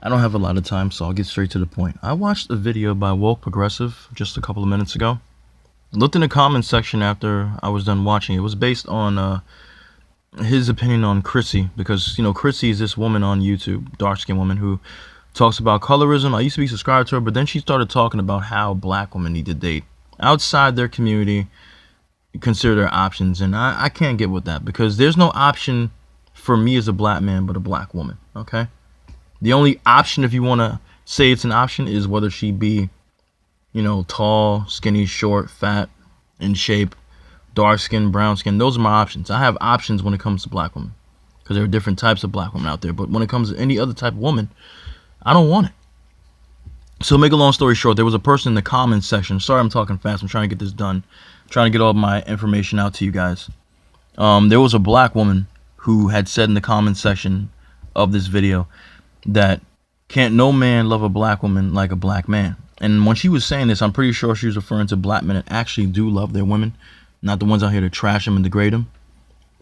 I don't have a lot of time, so I'll get straight to the point. I watched a video by Woke Progressive just a couple of minutes ago. Looked in the comments section after I was done watching. It was based on his opinion on Chrissy, because Chrissy is this woman on YouTube, dark-skinned woman who talks about colorism. I used to be subscribed to her, but then she started talking about how black women need to date outside their community, consider their options, and I can't get with that, because there's no option for me as a black man but a black woman. Okay, the only option, if you want to say it's an option, is whether she be tall, skinny, short, fat, in shape, dark skin, brown skin. Those are my options. I have options when it comes to black women, because there are different types of black women out there. But when it comes to any other type of woman, I don't want it. So make a long story short, there was a person in the comments section. Sorry, I'm talking fast. I'm trying to get this done. I'm trying to get all my information out to you guys. There was a black woman who had said in the comments section of this video that can't no man love a black woman like a black man. And when she was saying this, I'm pretty sure she was referring to black men that actually do love their women, not the ones out here to trash them and degrade them.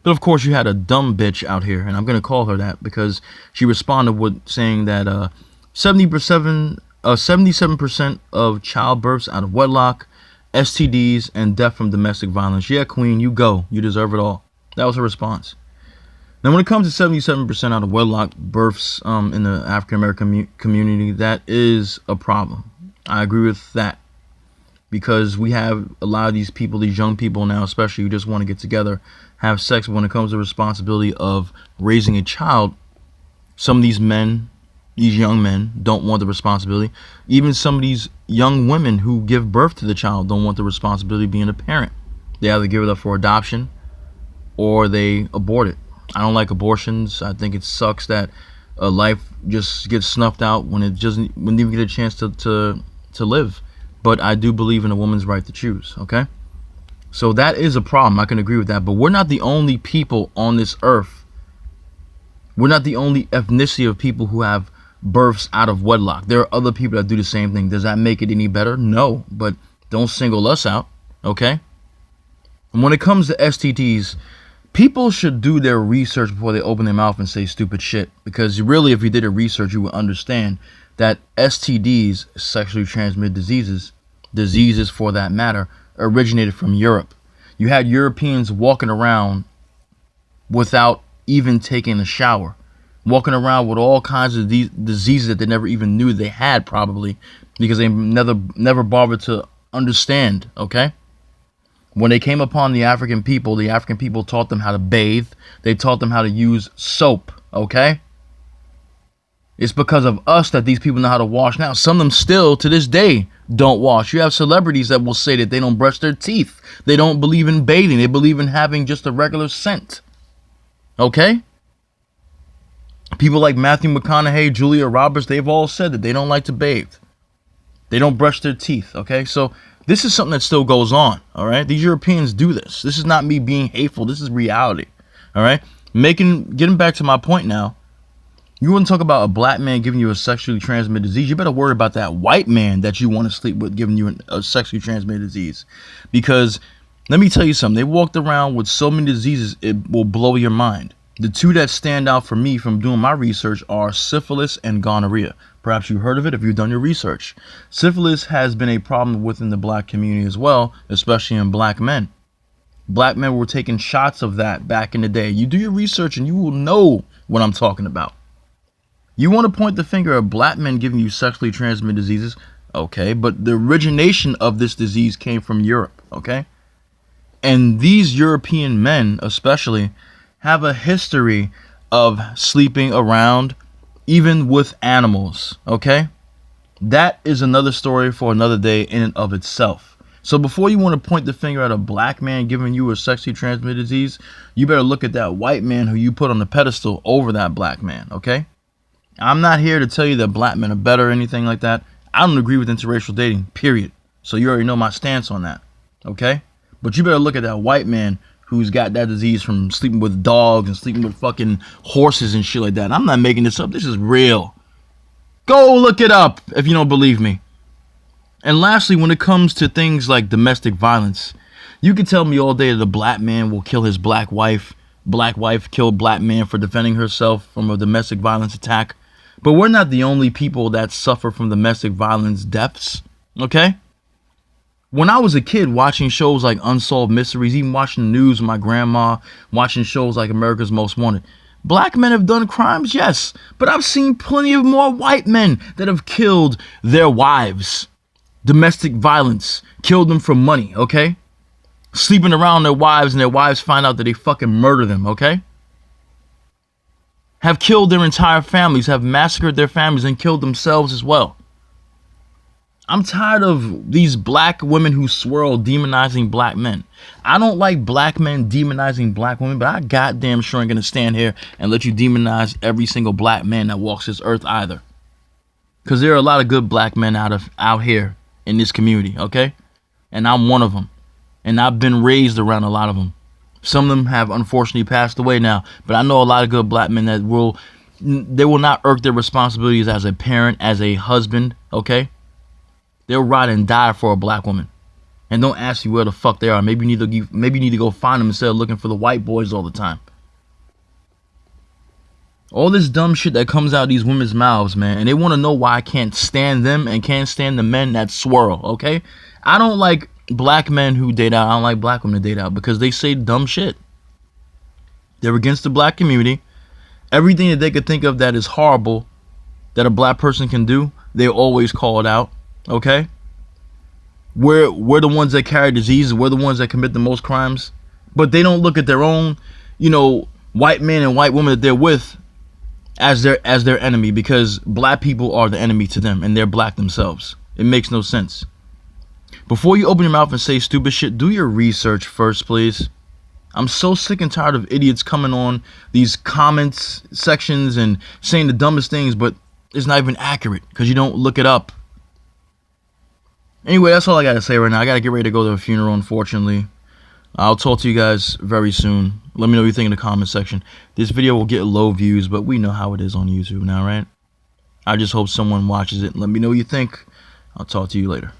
But of course, you had a dumb bitch out here, and I'm going to call her that because she responded with saying that 77% of childbirths out of wedlock, STDs, and death from domestic violence. Yeah, queen, you go. You deserve it all. That was her response. Now, when it comes to 77% out of wedlock births in the African-American community, that is a problem. I agree with that, because we have a lot of these people, these young people now especially, who just want to get together, have sex. But when it comes to the responsibility of raising a child, some of these men, these young men, don't want the responsibility. Even some of these young women who give birth to the child don't want the responsibility of being a parent. They either give it up for adoption or they abort it. I don't like abortions. I think it sucks that a life just gets snuffed out when it wouldn't even get a chance to live. But I do believe in a woman's right to choose. Okay, so that is a problem. I can agree with that. But we're not the only people on this earth. We're not the only ethnicity of people who have births out of wedlock. There are other people that do the same thing. Does that make it any better? No, but don't single us out. Okay, and when it comes to STDs, people should do their research before they open their mouth and say stupid shit. Because really, if you did a research, you would understand that STDs, sexually transmitted diseases for that matter, originated from Europe. You had Europeans walking around without even taking a shower, walking around with all kinds of these diseases that they never even knew they had, probably because they never bothered to understand. Okay, when they came upon the African people taught them how to bathe. They taught them how to use soap. Okay, it's because of us that these people know how to wash now. Some of them still, to this day, don't wash. You have celebrities that will say that they don't brush their teeth. They don't believe in bathing. They believe in having just a regular scent. Okay? People like Matthew McConaughey, Julia Roberts, they've all said that they don't like to bathe. They don't brush their teeth. Okay? So this is something that still goes on. All right? These Europeans do this. This is not me being hateful. This is reality. All right? Getting back to my point now. You want to talk about a black man giving you a sexually transmitted disease? You better worry about that white man that you want to sleep with giving you a sexually transmitted disease. Because let me tell you something. They walked around with so many diseases, it will blow your mind. The two that stand out for me from doing my research are syphilis and gonorrhea. Perhaps you heard of it if you've done your research. Syphilis has been a problem within the black community as well, especially in black men. Black men were taking shots of that back in the day. You do your research and you will know what I'm talking about. You want to point the finger at black men giving you sexually transmitted diseases? Okay, but the origination of this disease came from Europe, okay? And these European men, especially, have a history of sleeping around, even with animals, okay? That is another story for another day in and of itself. So before you want to point the finger at a black man giving you a sexually transmitted disease, you better look at that white man who you put on the pedestal over that black man, okay? I'm not here to tell you that black men are better or anything like that. I don't agree with interracial dating, period. So you already know my stance on that, okay? But you better look at that white man who's got that disease from sleeping with dogs and sleeping with fucking horses and shit like that. I'm not making this up. This is real. Go look it up if you don't believe me. And lastly, when it comes to things like domestic violence, you can tell me all day that a black man will kill his black wife killed black man for defending herself from a domestic violence attack. But we're not the only people that suffer from domestic violence deaths, okay? When I was a kid watching shows like Unsolved Mysteries, even watching the news with my grandma, watching shows like America's Most Wanted, black men have done crimes, yes, but I've seen plenty of more white men that have killed their wives. Domestic violence, killed them for money, okay? Sleeping around their wives and their wives find out that they fucking murder them, okay? Have killed their entire families, have massacred their families and killed themselves as well. I'm tired of these black women who swirl demonizing black men. I don't like black men demonizing black women, but I goddamn sure ain't gonna stand here and let you demonize every single black man that walks this earth either. Because there are a lot of good black men out here in this community, okay? And I'm one of them. And I've been raised around a lot of them. Some of them have unfortunately passed away now, but I know a lot of good black men that will not irk their responsibilities as a parent, as a husband, okay? They'll ride and die for a black woman, and don't ask you where the fuck they are. Maybe you need to go find them instead of looking for the white boys all the time. All this dumb shit that comes out of these women's mouths, man, and they want to know why I can't stand them and can't stand the men that swirl. Okay, I don't like black men who date out. I don't like black women to date out because they say dumb shit. They're against the black community. Everything that they could think of that is horrible that a black person can do, they always call it out. Okay, we're the ones that carry diseases. We're the ones that commit the most crimes, but they don't look at their own, white men and white women that they're with as their enemy, because black people are the enemy to them and they're black themselves. It makes no sense. Before you open your mouth and say stupid shit, do your research first, please. I'm so sick and tired of idiots coming on these comments sections and saying the dumbest things, but it's not even accurate because you don't look it up. Anyway, that's all I got to say right now. I got to get ready to go to a funeral, unfortunately. I'll talk to you guys very soon. Let me know what you think in the comment section. This video will get low views, but we know how it is on YouTube now, right? I just hope someone watches it and let me know what you think. I'll talk to you later.